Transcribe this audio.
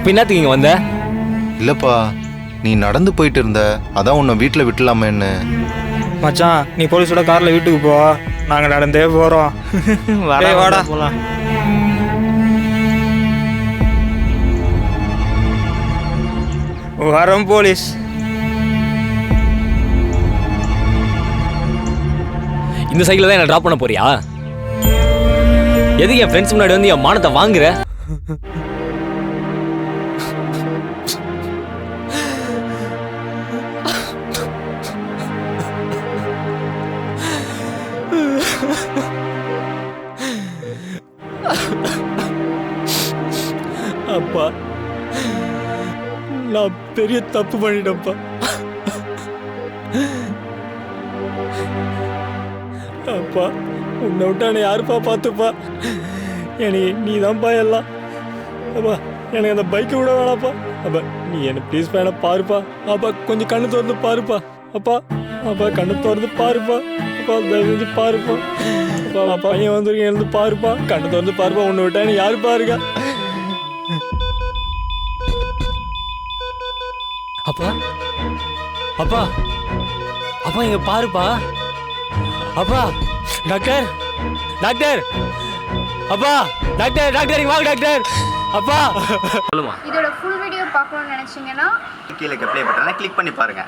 இப்போ என்னத்துக்கு இங்கே வந்த? இல்லப்பா, நீ நடந்து போயிட்டு இருந்த, அதான் உன்னை வீட்டில் விட்டுலாமேன்னு. மச்சான், நீ போலீஸோட காரில் வீட்டுக்கு போ, நாங்கள் நடந்தே போகிறோம். வாடா போகலாம். வரோம் போலீஸ். இந்த சைக்கிள் தான் என்ன ட்ராப் பண்ண போறியா? எதுக்கு என் ஃப்ரெண்ட்ஸ் முன்னாடி வந்து என் மானத்தை வாங்குற? அப்பா, நான் பெரிய தப்பு பண்ணிட்டேன்ப்பா. அப்பா, உன்னை விட்டானே யாருப்பா பார்த்துப்பா? எனக்கு நீ தான்ப்பா எல்லாம். அப்பா, எனக்கு அந்த பைக்கை விட வேணாப்பா. அப்பா, நீ என்ன ப்ளீஸ் வேணா பாருப்பா. அப்பா, கொஞ்சம் கண்ணு திறந்து பாருப்பா. அப்பா, அப்பா, கண்ணு திறந்து பாருப்பா. அப்பா, தயவு செஞ்சு பாருப்பா. அப்பா, அப்பா, பையன் வந்துருக்கேன், எழுந்து பாருப்பா. கண்ணு திறந்து பாருப்பா. உன்னை விட்டானே யாரு பாருங்க. அப்பா, அப்பா, அப்பா, இங்க பாருப்பா. அப்பா, டாக்டர், டாக்டர், அப்பா, டாக்டர், டாக்டர், இங்க வாங்க டாக்டர். அப்பா, சொல்லுமா. இதோட ஃபுல் வீடியோ பார்க்கணும்னு நினைச்சீங்கன்னா கீழே ப்ளே பட்டனை கிளிக் பண்ணி பாருங்க.